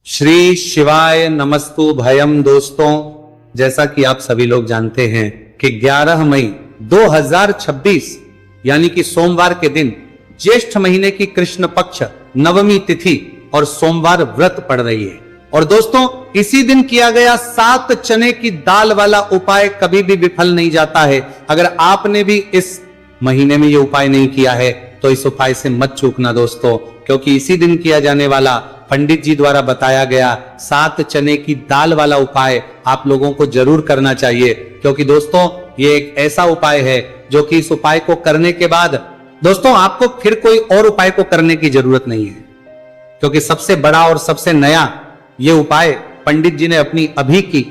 श्री शिवाय नमस्तु भयम। दोस्तों, जैसा कि आप सभी लोग जानते हैं कि 11 मई 2026 यानी कि सोमवार के दिन ज्येष्ठ महीने की कृष्ण पक्ष नवमी तिथि और सोमवार व्रत पड़ रही है। और दोस्तों, इसी दिन किया गया 7 चने की दाल वाला उपाय कभी भी विफल नहीं जाता है। अगर आपने भी इस महीने में यह उपाय नहीं किया है तो इस उपाय से मत चूकना दोस्तों, क्योंकि इसी दिन किया जाने वाला पंडित जी द्वारा बताया गया 7 चने की दाल वाला उपाय आप लोगों को जरूर करना चाहिए। क्योंकि दोस्तों, ये एक ऐसा उपाय है जो कि इस उपाय को करने के बाद दोस्तों आपको फिर कोई और उपाय को करने की जरूरत नहीं है, क्योंकि सबसे बड़ा और सबसे नया ये उपाय पंडित जी ने अपनी अभी की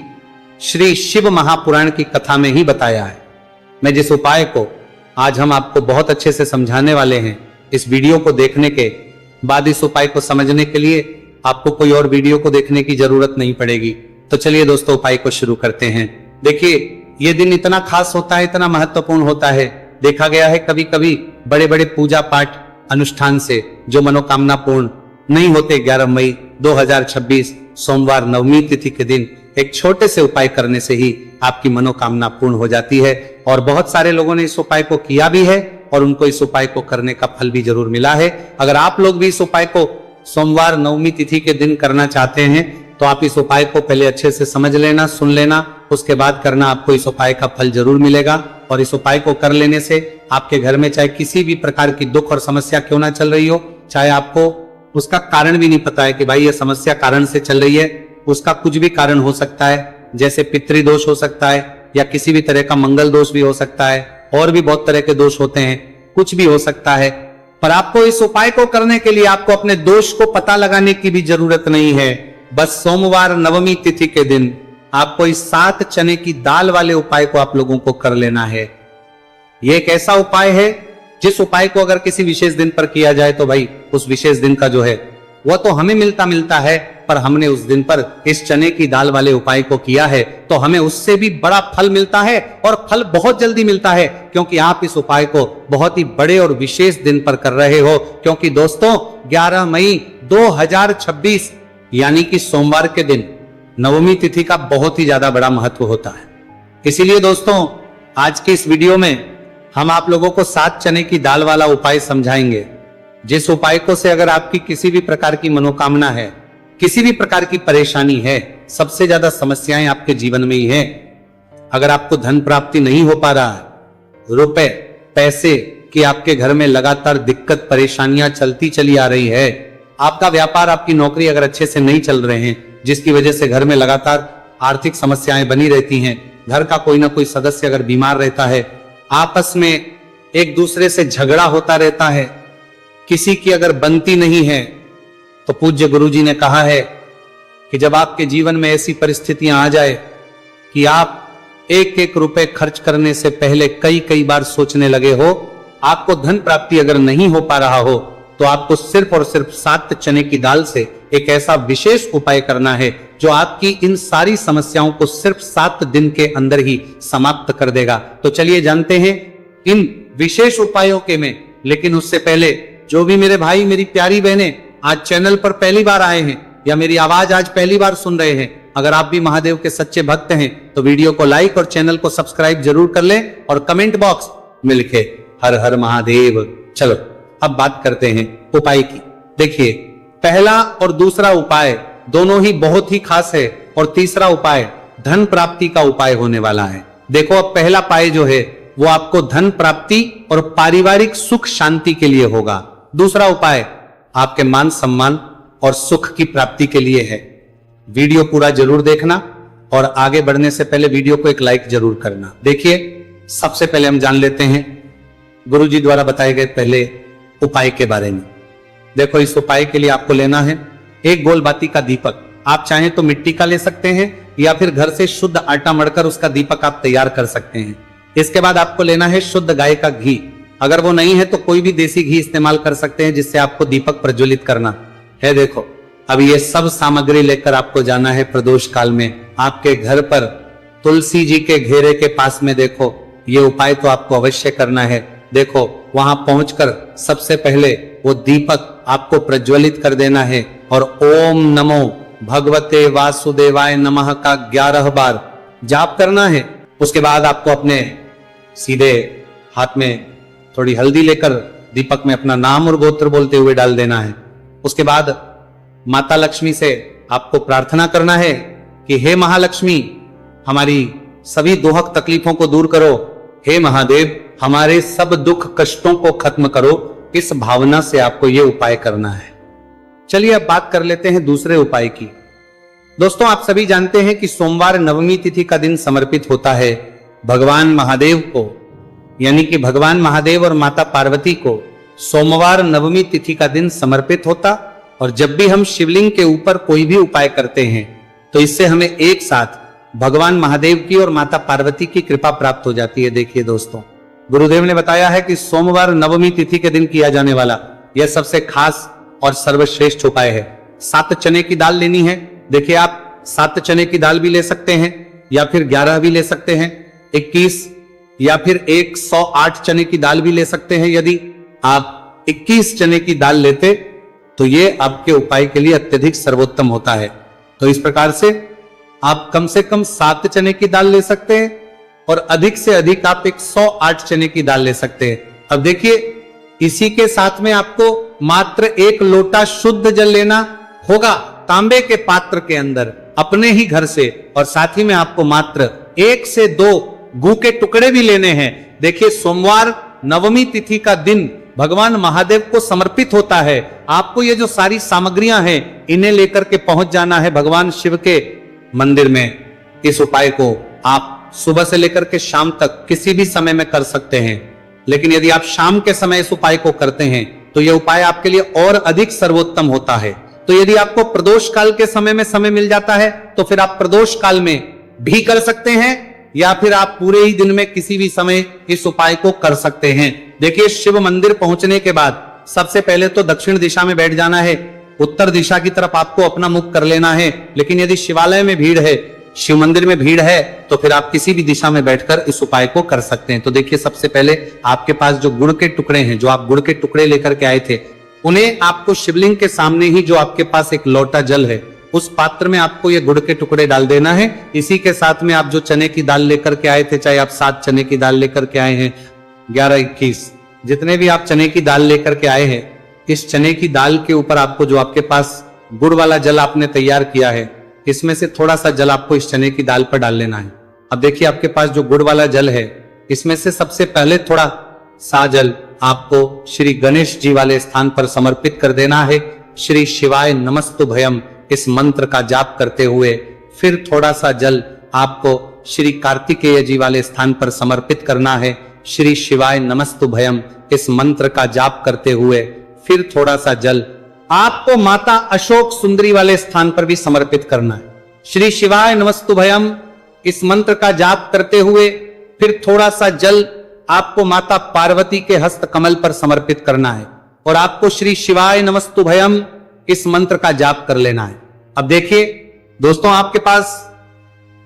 श्री शिव महापुराण की कथा में ही बताया है। मैं जिस उपाय को आज हम आपको बहुत अच्छे से समझाने वाले हैं, इस वीडियो को देखने के बाद इस उपाय को समझने के लिए आपको कोई और वीडियो को देखने की जरूरत नहीं पड़ेगी। तो चलिए दोस्तों, उपाय को शुरू करते हैं। देखिए, यह दिन इतना खास होता है, इतना महत्वपूर्ण होता है। देखा गया है कभी कभी बड़े बड़े पूजा पाठ अनुष्ठान से जो मनोकामना पूर्ण नहीं होते, 11 मई 2026 सोमवार नवमी तिथि के दिन एक छोटे से उपाय करने से ही आपकी मनोकामना पूर्ण हो जाती है। और बहुत सारे लोगों ने इस उपाय को किया भी है और उनको इस उपाय को करने का फल भी जरूर मिला है। अगर आप लोग भी इस उपाय को सोमवार नवमी तिथि के दिन करना चाहते हैं तो आप इस उपाय को पहले अच्छे से समझ लेना, सुन लेना, उसके बाद करना। आपको इस उपाय का फल जरूर मिलेगा। और इस उपाय को कर लेने से आपके घर में चाहे किसी भी प्रकार की दुख और समस्या क्यों ना चल रही हो, चाहे आपको उसका कारण भी नहीं पता है कि भाई ये समस्या कारण से चल रही है, उसका कुछ भी कारण हो सकता है, जैसे पितृदोष हो सकता है या किसी भी तरह का मंगल दोष भी हो सकता है, और भी बहुत तरह के दोष होते हैं, कुछ भी हो सकता है। पर आपको इस उपाय को करने के लिए आपको अपने दोष को पता लगाने की भी जरूरत नहीं है। बस सोमवार नवमी तिथि के दिन आपको इस 7 चने की दाल वाले उपाय को आप लोगों को कर लेना है। यह एक ऐसा उपाय है जिस उपाय को अगर किसी विशेष दिन पर किया जाए तो भाई उस विशेष दिन का जो है वह तो हमें मिलता है, पर हमने उस दिन पर इस चने की दाल वाले उपाय को किया है तो हमें उससे भी बड़ा फल मिलता है, और फल बहुत जल्दी मिलता है, क्योंकि आप इस उपाय को बहुत ही बड़े और विशेष दिन पर कर रहे हो। क्योंकि दोस्तों, 11 मई 2026 यानी कि सोमवार के दिन नवमी तिथि का बहुत ही ज्यादा बड़ा महत्व होता है। इसीलिए दोस्तों, आज के इस वीडियो में हम आप लोगों को 7 चने की दाल वाला उपाय समझाएंगे, जिस उपाय को से अगर आपकी किसी भी प्रकार की मनोकामना है, किसी भी प्रकार की परेशानी है, सबसे ज्यादा समस्याएं आपके जीवन में ही है। अगर आपको धन प्राप्ति नहीं हो पा रहा है, रुपए पैसे की आपके घर में लगातार दिक्कत परेशानियां चलती चली आ रही है, आपका व्यापार आपकी नौकरी अगर अच्छे से नहीं चल रहे हैं, जिसकी वजह से घर में लगातार आर्थिक समस्याएं बनी रहती हैं, घर का कोई ना कोई सदस्य अगर बीमार रहता है, आपस में एक दूसरे से झगड़ा होता रहता है, किसी की अगर बनती नहीं है, तो पूज्य गुरुजी ने कहा है कि जब आपके जीवन में ऐसी परिस्थितियां आ जाए कि आप एक एक रुपए खर्च करने से पहले कई बार सोचने लगे हो, आपको धन प्राप्ति अगर नहीं हो पा रहा हो, तो आपको सिर्फ और सिर्फ 7 चने की दाल से एक ऐसा विशेष उपाय करना है जो आपकी इन सारी समस्याओं को सिर्फ 7 दिन के अंदर ही समाप्त कर देगा। तो चलिए जानते हैं इन विशेष उपायों के में। लेकिन उससे पहले जो भी मेरे भाई मेरी प्यारी बहनें आज चैनल पर पहली बार आए हैं या मेरी आवाज आज पहली बार सुन रहे हैं, अगर आप भी महादेव के सच्चे भक्त हैं तो वीडियो को लाइक और चैनल को सब्सक्राइब जरूर कर लें और कमेंट बॉक्स में लिखे हर हर महादेव। चलो अब बात करते हैं उपाय की। देखिए, पहला और दूसरा उपाय दोनों ही बहुत ही खास है, और तीसरा उपाय धन प्राप्ति का उपाय होने वाला है। देखो, अब पहला उपाय जो है वो आपको धन प्राप्ति और पारिवारिक सुख शांति के लिए होगा। दूसरा उपाय आपके मान सम्मान और सुख की प्राप्ति के लिए है। वीडियो पूरा जरूर देखना और आगे बढ़ने से पहले वीडियो को एक लाइक जरूर करना। देखिए, सबसे पहले हम जान लेते हैं गुरुजी द्वारा बताए गए पहले उपाय के बारे में। देखो, इस उपाय के लिए आपको लेना है एक गोल बाती का दीपक। आप चाहें तो मिट्टी का ले सकते हैं या फिर घर से शुद्ध आटा मढ़कर उसका दीपक आप तैयार कर सकते हैं। इसके बाद आपको लेना है शुद्ध गाय का घी। अगर वो नहीं है तो कोई भी देसी घी इस्तेमाल कर सकते हैं जिससे आपको दीपक प्रज्वलित करना है। देखो, अब ये सब सामग्री लेकर आपको जाना है प्रदोष काल में आपके घर पर तुलसी जी के घेरे के पास में। देखो, ये उपाय तो आपको अवश्य करना है। देखो, वहां पहुंचकर सबसे पहले वो दीपक आपको प्रज्वलित कर देना है और ओम नमो भगवते वासुदेवाय नमः का 11 बार जाप करना है। उसके बाद आपको अपने सीधे हाथ में थोड़ी हल्दी लेकर दीपक में अपना नाम और गोत्र बोलते हुए डाल देना है। उसके बाद माता लक्ष्मी से आपको प्रार्थना करना है कि हे महालक्ष्मी, हमारी सभी दुख तकलीफों को दूर करो। हे महादेव, हमारे सब दुख कष्टों को खत्म करो। इस भावना से आपको यह उपाय करना है। चलिए अब बात कर लेते हैं दूसरे उपाय की। दोस्तों, आप सभी जानते हैं कि सोमवार नवमी तिथि का दिन समर्पित होता है भगवान महादेव को, यानी कि भगवान महादेव और माता पार्वती को सोमवार नवमी तिथि का दिन समर्पित होता। और जब भी हम शिवलिंग के ऊपर कोई भी उपाय करते हैं तो इससे हमें एक साथ भगवान महादेव की और माता पार्वती की कृपा प्राप्त हो जाती है। देखिए दोस्तों, गुरुदेव ने बताया है कि सोमवार नवमी तिथि के दिन किया जाने वाला यह सबसे खास और सर्वश्रेष्ठ उपाय है। 7 चने की दाल लेनी है। देखिए, आप 7 चने की दाल भी ले सकते हैं या फिर 11 भी ले सकते हैं, 21 या फिर 108 चने की दाल भी ले सकते हैं। यदि आप 21 चने की दाल लेते तो ये आपके उपाय के लिए अत्यधिक सर्वोत्तम होता है। तो इस प्रकार से आप कम से कम 7 चने की दाल ले सकते हैं और अधिक से अधिक आप 108 चने की दाल ले सकते हैं। अब देखिए, इसी के साथ में आपको मात्र 1 लोटा शुद्ध जल लेना होगा तांबे के पात्र के अंदर अपने ही घर से, और साथ ही में आपको मात्र 1 से 2 गू के टुकड़े भी लेने हैं। देखिए, सोमवार नवमी तिथि का दिन भगवान महादेव को समर्पित होता है। आपको ये जो सारी सामग्रियां हैं इन्हें लेकर के पहुंच जाना है भगवान शिव के मंदिर में। इस उपाय को आप सुबह से लेकर के शाम तक किसी भी समय में कर सकते हैं, लेकिन यदि आप शाम के समय इस उपाय को करते हैं तो यह उपाय आपके लिए और अधिक सर्वोत्तम होता है। तो यदि आपको प्रदोष काल के समय में समय मिल जाता है तो फिर आप प्रदोष काल में भी कर सकते हैं, या फिर आप पूरे ही दिन में किसी भी समय इस उपाय को कर सकते हैं। देखिए, शिव मंदिर पहुंचने के बाद सबसे पहले तो दक्षिण दिशा में बैठ जाना है। उत्तर दिशा की तरफ आपको अपना मुख कर लेना है। लेकिन यदि शिवालय में भीड़ है, शिव मंदिर में भीड़ है, तो फिर आप किसी भी दिशा में बैठकर इस उपाय को कर सकते हैं। तो देखिए, सबसे पहले आपके पास जो गुड़ के टुकड़े हैं, जो आप गुड़ के टुकड़े लेकर के आए थे, उन्हें आपको शिवलिंग के सामने ही जो आपके पास एक लोटा जल है उस पात्र में आपको ये गुड़ के टुकड़े डाल देना है। इसी के साथ में आप जो चने की दाल लेकर के आए थे, चाहे आप 7 चने की दाल लेकर के आए हैं, 11, 21, जितने भी आप चने की दाल लेकर के आए हैं, इस चने की दाल के ऊपर आपको जो आपके पास गुड़ वाला जल आपने तैयार किया है, इसमें से थोड़ा सा जल आपको इस चने की दाल पर डाल लेना है। अब देखिए, आपके पास जो गुड़ वाला जल है, इसमें से सबसे पहले थोड़ा सा जल आपको श्री गणेश जी वाले स्थान पर समर्पित कर देना है। श्री शिवाय नमस्तुभयम इस मंत्र का जाप करते हुए फिर थोड़ा सा जल आपको श्री कार्तिकेय जी वाले स्थान पर समर्पित करना है। श्री शिवाय नमस्तुभयम इस मंत्र का जाप करते हुए फिर थोड़ा सा जल आपको माता अशोक सुंदरी वाले स्थान पर भी समर्पित करना है। श्री शिवाय नमस्तुभयम इस मंत्र का जाप करते हुए फिर थोड़ा सा जल आपको माता पार्वती के हस्त कमल पर समर्पित करना है और आपको श्री शिवाय नमस्तुभयम इस मंत्र का जाप कर लेना है। अब देखिए दोस्तों, आपके पास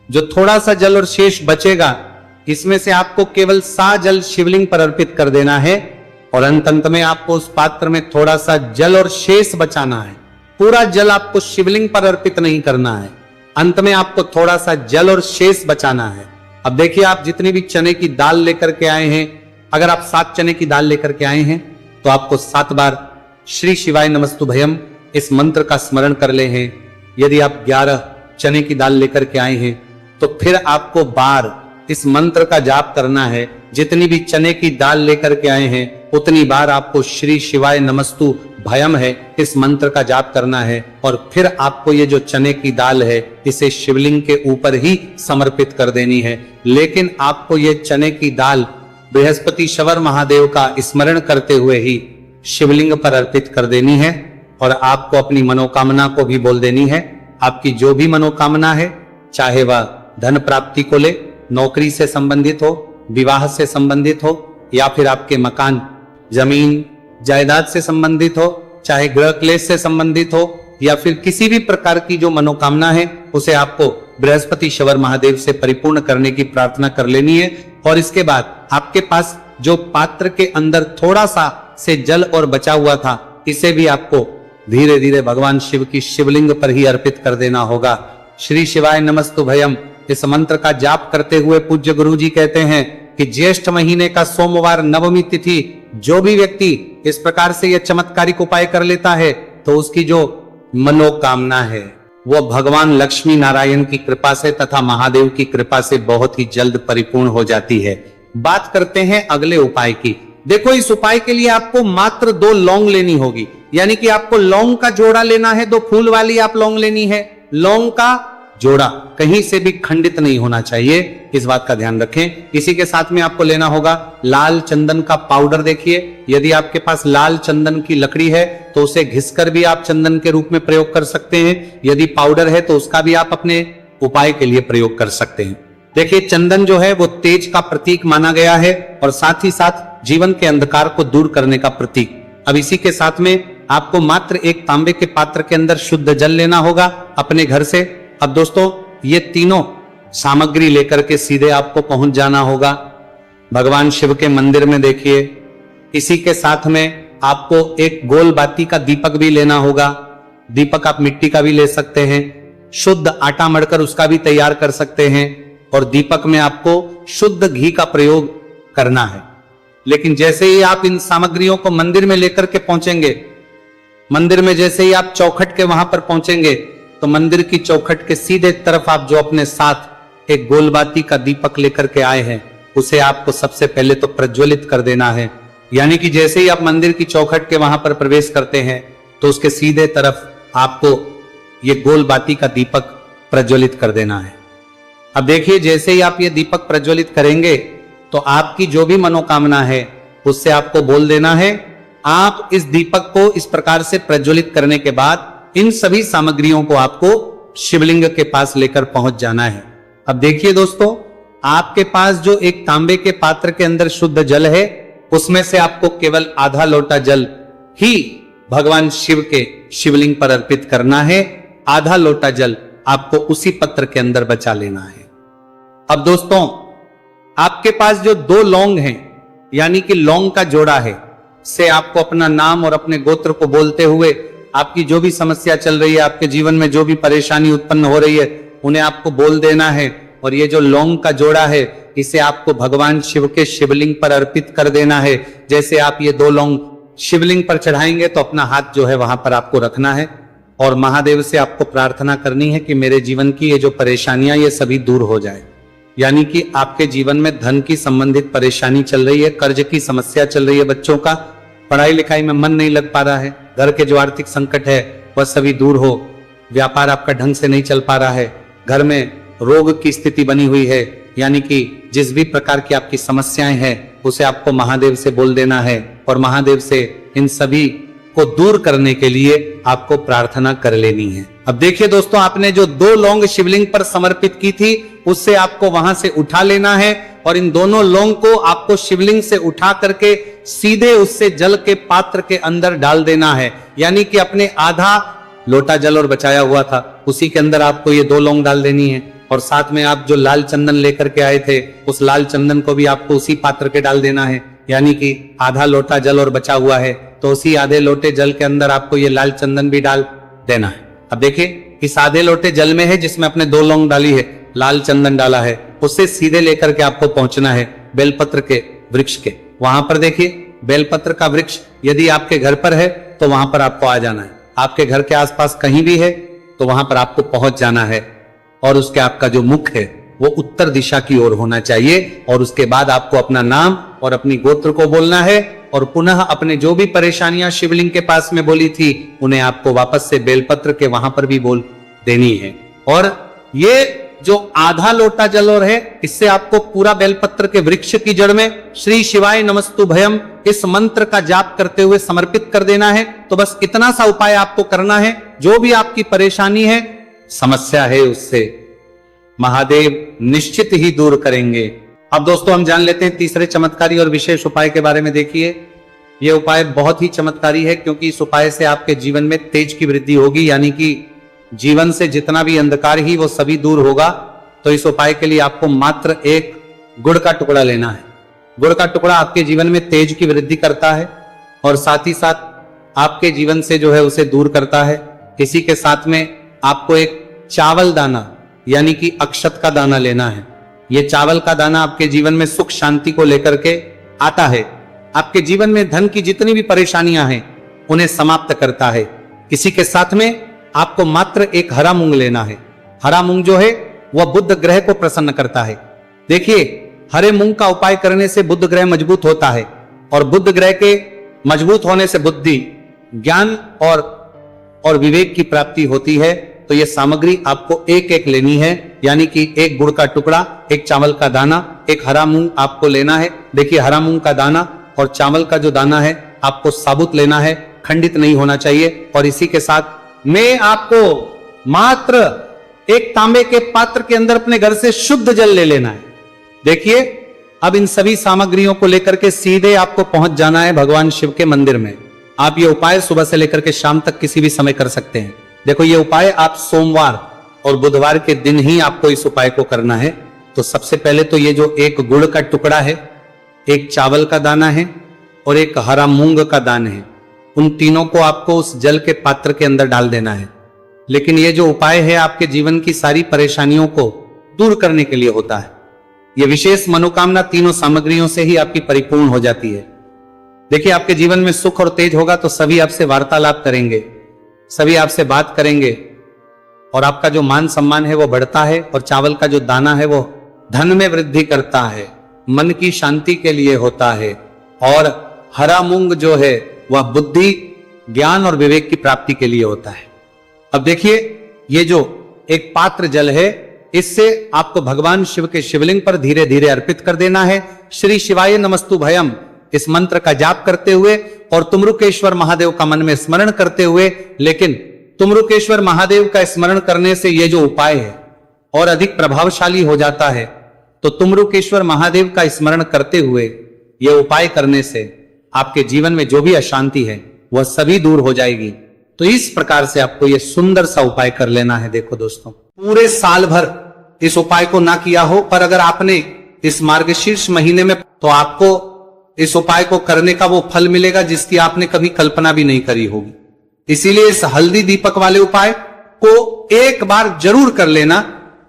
जो थोड़ा सा जल और शेष बचेगा, इसमें से आपको केवल सा जल शिवलिंग पर अर्पित कर देना है और अंत में आपको उस पात्र में थोड़ा सा जल और शेष बचाना है। पूरा जल आपको शिवलिंग पर अर्पित नहीं करना है, अंत में आपको थोड़ा सा जल और शेष बचाना है। अब देखिए, आप जितनी भी चने की दाल लेकर के आए हैं, अगर आप 7 चने की दाल लेकर के आए हैं तो आपको 7 बार श्री शिवाय नमस्तुभयम इस मंत्र का स्मरण कर ले हैं। यदि आप 11 चने की दाल लेकर के आए हैं तो फिर आपको बार इस मंत्र का जाप करना है। जितनी भी चने की दाल लेकर के आए हैं उतनी बार आपको श्री शिवाय नमस्तु भयम है इस मंत्र का जाप करना है और फिर आपको ये जो चने की दाल है इसे शिवलिंग के ऊपर ही समर्पित कर देनी है। लेकिन आपको ये चने की दाल बृहस्पति शवर महादेव का स्मरण करते हुए ही शिवलिंग पर अर्पित कर देनी है और आपको अपनी मनोकामना को भी बोल देनी है। आपकी जो भी मनोकामना है, चाहे वह धन प्राप्ति को ले, नौकरी से संबंधित हो, विवाह से संबंधित हो, या फिर आपके मकान, जमीन, जायदाद से संबंधित हो, चाहे गृह क्लेश से संबंधित हो, या फिर किसी भी प्रकार की जो मनोकामना है उसे आपको बृहस्पति शवर महादेव से परिपूर्ण करने की प्रार्थना कर लेनी है। और इसके बाद आपके पास जो पात्र के अंदर थोड़ा सा से जल और बचा हुआ था, इसे भी आपको धीरे धीरे भगवान शिव की शिवलिंग पर ही अर्पित कर देना होगा। श्री शिवाय नमस्तुभयम इस मंत्र का जाप करते हुए पूज्य गुरु जी कहते हैं कि ज्येष्ठ महीने का सोमवार नवमी तिथि जो भी व्यक्ति इस प्रकार से यह चमत्कारिक उपाय कर लेता है तो उसकी जो मनोकामना है वो भगवान लक्ष्मी नारायण की कृपा से तथा महादेव की कृपा से बहुत ही जल्द परिपूर्ण हो जाती है। बात करते हैं अगले उपाय की। देखो, इस उपाय के लिए आपको मात्र 2 लौंग लेनी होगी, यानी कि आपको लौंग का जोड़ा लेना है। 2 फूल वाली आप लौंग लेनी है। लौंग का जोड़ा कहीं से भी खंडित नहीं होना चाहिए, इस बात का ध्यान रखें। इसी के साथ में आपको लेना होगा लाल चंदन का पाउडर। देखिए, यदि आपके पास लाल चंदन की लकड़ी है तो उसे घिसकर भी आप चंदन के रूप में प्रयोग कर सकते हैं। यदि पाउडर है तो उसका भी आप अपने उपाय के लिए प्रयोग कर सकते हैं। देखिए, चंदन जो है वो तेज का प्रतीक माना गया है और साथ ही साथ जीवन के अंधकार को दूर करने का प्रतीक। अब इसी के साथ में आपको मात्र एक तांबे के पात्र के अंदर शुद्ध जल लेना होगा अपने घर से। अब दोस्तों, ये तीनों सामग्री लेकर के सीधे आपको पहुंच जाना होगा भगवान शिव के मंदिर में। देखिए, इसी के साथ में आपको एक गोल बाती का दीपक भी लेना होगा। दीपक आप मिट्टी का भी ले सकते हैं, शुद्ध आटा मढ़कर उसका भी तैयार कर सकते हैं और दीपक में आपको शुद्ध घी का प्रयोग करना है। लेकिन जैसे ही आप इन सामग्रियों को मंदिर में लेकर के पहुंचेंगे, मंदिर में जैसे ही आप चौखट के वहां पर पहुंचेंगे तो मंदिर की चौखट के सीधे तरफ आप जो अपने साथ एक गोलबाती का दीपक लेकर के आए हैं उसे आपको सबसे पहले तो प्रज्वलित कर देना है। यानी कि जैसे ही आप मंदिर की चौखट के वहां पर प्रवेश करते हैं तो उसके सीधे तरफ आपको ये गोलबाती का दीपक प्रज्वलित कर देना है। अब देखिए, जैसे ही आप ये दीपक प्रज्वलित करेंगे तो आपकी जो भी मनोकामना है उससे आपको बोल देना है। आप इस दीपक को इस प्रकार से प्रज्वलित करने के बाद इन सभी सामग्रियों को आपको शिवलिंग के पास लेकर पहुंच जाना है। अब देखिए दोस्तों, आपके पास जो एक तांबे के पात्र के अंदर शुद्ध जल है उसमें से आपको केवल आधा लोटा जल ही भगवान शिव के शिवलिंग पर अर्पित करना है। आधा लोटा जल आपको उसी पत्र के अंदर बचा लेना है। अब दोस्तों, आपके पास जो 2 लौंग हैं, यानी कि लौंग का जोड़ा है, से आपको अपना नाम और अपने गोत्र को बोलते हुए आपकी जो भी समस्या चल रही है, आपके जीवन में जो भी परेशानी उत्पन्न हो रही है, उन्हें आपको बोल देना है। और ये जो लौंग का जोड़ा है इसे आपको भगवान शिव के शिवलिंग पर अर्पित कर देना है। जैसे आप ये 2 लौंग शिवलिंग पर चढ़ाएंगे तो अपना हाथ जो है वहां पर आपको रखना है और महादेव से आपको प्रार्थना करनी है कि मेरे जीवन की ये जो परेशानियां ये सभी दूर हो जाए। यानी कि आपके जीवन में धन की संबंधित परेशानी चल रही है, कर्ज की समस्या चल रही है, बच्चों का पढ़ाई लिखाई में मन नहीं लग पा रहा है, घर के जो आर्थिक संकट है वह सभी दूर हो, व्यापार आपका ढंग से नहीं चल पा रहा है, घर में रोग की स्थिति बनी हुई है, यानी कि जिस भी प्रकार की आपकी समस्याएं हैं उसे आपको महादेव से बोल देना है और महादेव से इन सभी को दूर करने के लिए आपको प्रार्थना कर लेनी है। अब देखिए दोस्तों, आपने जो 2 लौंग शिवलिंग पर समर्पित की थी उससे आपको वहां से उठा लेना है और इन दोनों लौंग को आपको शिवलिंग से उठा करके सीधे उससे जल के पात्र के अंदर डाल देना है। यानी कि अपने आधा लोटा जल और बचाया हुआ था उसी के अंदर आपको ये 2 लौंग डाल देनी है और साथ में आप जो लाल चंदन लेकर के आए थे उस लाल चंदन को भी आपको उसी पात्र के डाल देना है। यानी कि आधा लोटा जल और बचा हुआ है तो उसी आधे लोटे जल के अंदर आपको ये लाल चंदन भी डाल देना है। अब देखिए, इस आधे लोटे जल में है जिसमें अपने 2 लौंग डाली है, लाल चंदन डाला है, उससे सीधे लेकर के आपको पहुंचना है बेलपत्र के वृक्ष के। वहां पर देखिए, बेलपत्र का वृक्ष यदि आपके घर पर है तो वहां पर आपको आ जाना है। आपके घर के आसपास कहीं भी है तो वहां पर आपको पहुंच जाना है और उसके आपका जो मुख है वो उत्तर दिशा की ओर होना चाहिए और उसके बाद आपको अपना नाम और अपनी गोत्र को बोलना है और पुनः अपने जो भी परेशानियां शिवलिंग के पास में बोली थी उन्हें आपको वापस से बेलपत्र के वहां पर भी बोल देनी है। और ये जो आधा लोटा जल और है इससे आपको पूरा बेलपत्र के वृक्ष की जड़ में श्री शिवाय नमस्तुभयम इस मंत्र का जाप करते हुए समर्पित कर देना है। तो बस इतना सा उपाय आपको करना है। जो भी आपकी परेशानी है, समस्या है, उससे महादेव निश्चित ही दूर करेंगे। अब दोस्तों, हम जान लेते हैं तीसरे चमत्कारी और विशेष उपाय के बारे में। देखिए, यह उपाय बहुत ही चमत्कारी है क्योंकि इस उपाय से आपके जीवन में तेज की वृद्धि होगी, यानी कि जीवन से जितना भी अंधकार ही वो सभी दूर होगा। तो इस उपाय के लिए आपको मात्र एक गुड़ का टुकड़ा लेना है। गुड़ का टुकड़ा आपके जीवन में तेज की वृद्धि करता है और साथ ही साथ आपके जीवन से जो है उसे दूर करता है। इसी के साथ में आपको एक चावल दाना यानी कि अक्षत का दाना लेना है। यह चावल का दाना आपके जीवन में सुख शांति को लेकर के आता है। आपके जीवन में धन की जितनी भी परेशानियां हैं उन्हें समाप्त करता है। इसी के साथ में आपको मात्र एक हरा मूंग लेना है। हरा मूंग जो है वह बुध ग्रह को प्रसन्न करता है। देखिए, हरे मूंग का उपाय करने से बुध ग्रह मजबूत होता है और बुध ग्रह के मजबूत होने से बुद्धि, ज्ञान और विवेक की प्राप्ति होती है। तो यह सामग्री आपको एक एक लेनी है, यानी कि एक गुड़ का टुकड़ा, एक चावल का दाना, एक हरा मूंग आपको लेना है। देखिए, हरा मूंग का दाना और चावल का जो दाना है आपको साबुत लेना है, खंडित नहीं होना चाहिए। और इसी के साथ में आपको मात्र एक तांबे के पात्र के अंदर अपने घर से शुद्ध जल ले लेना है। देखिए, अब इन सभी सामग्रियों को लेकर के सीधे आपको पहुंच जाना है भगवान शिव के मंदिर में। आप ये उपाय सुबह से लेकर के शाम तक किसी भी समय कर सकते हैं। देखो, ये उपाय आप सोमवार और बुधवार के दिन ही आपको इस उपाय को करना है। तो सबसे पहले तो ये जो एक गुड़ का टुकड़ा है, एक चावल का दाना है और एक हरा मूंग का दाना है, उन तीनों को आपको उस जल के पात्र के अंदर डाल देना है। लेकिन ये जो उपाय है आपके जीवन की सारी परेशानियों को दूर करने के लिए होता है। यह विशेष मनोकामना तीनों सामग्रियों से ही आपकी परिपूर्ण हो जाती है। देखिए, आपके जीवन में सुख और तेज होगा तो सभी आपसे वार्तालाप करेंगे, सभी आपसे बात करेंगे और आपका जो मान सम्मान है वो बढ़ता है। और चावल का जो दाना है वो धन में वृद्धि करता है, मन की शांति के लिए होता है। और हरा मूंग जो है वह बुद्धि, ज्ञान और विवेक की प्राप्ति के लिए होता है। अब देखिए, ये जो एक पात्र जल है, इससे आपको भगवान शिव के शिवलिंग पर धीरे धीरे अर्पित कर देना है। श्री शिवाय नमस्तु भयम इस मंत्र का जाप करते हुए और तुमरुकेश्वर महादेव का मन में स्मरण करते हुए। लेकिन तुमरुकेश्वर महादेव का स्मरण करने से यह जो उपाय है और अधिक प्रभावशाली हो जाता है। तो तुमरुकेश्वर महादेव का स्मरण करते हुए यह उपाय करने से आपके जीवन में जो भी अशांति है वह सभी दूर हो जाएगी। तो इस प्रकार से आपको यह सुंदर सा उपाय कर लेना है। देखो दोस्तों, पूरे साल भर इस उपाय को ना किया हो, पर अगर आपने इस मार्गशीर्ष महीने में, तो आपको इस उपाय को करने का वो फल मिलेगा जिसकी आपने कभी कल्पना भी नहीं करी होगी। इसीलिए इस हल्दी दीपक वाले उपाय को एक बार जरूर कर लेना,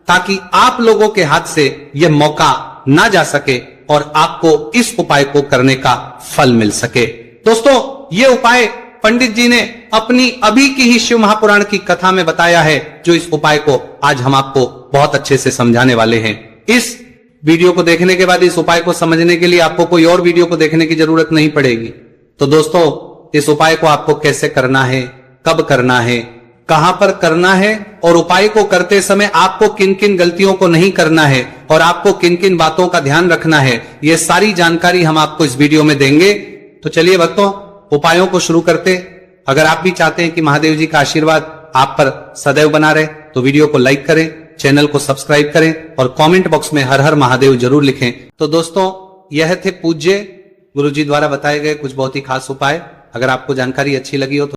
ताकि आप लोगों के हाथ से यह मौका ना जा सके और आपको इस उपाय को करने का फल मिल सके। दोस्तों, ये उपाय पंडित जी ने अपनी अभी की ही शिव महापुराण की कथा में बताया है, जो इस उपाय को आज हम आपको बहुत अच्छे से समझाने वाले हैं। इस वीडियो को देखने के बाद इस उपाय को समझने के लिए आपको कोई और वीडियो को देखने की जरूरत नहीं पड़ेगी। तो दोस्तों, इस उपाय को आपको कैसे करना है, कब करना है, कहां पर करना है और उपाय को करते समय आपको किन किन गलतियों को नहीं करना है और आपको किन किन बातों का ध्यान रखना है, यह सारी जानकारी हम आपको इस वीडियो में देंगे। तो चलिए भक्तों, उपायों को शुरू करते। अगर आप भी चाहते हैं कि महादेव जी का आशीर्वाद आप पर सदैव बना रहे, तो वीडियो को लाइक करें, चैनल को सब्सक्राइब करें और कमेंट बॉक्स में हर हर महादेव जरूर लिखें। तो दोस्तों, यह थे पूज्य गुरुजी द्वारा बताए गए कुछ बहुत ही खास उपाय। अगर आपको जानकारी अच्छी लगी हो तो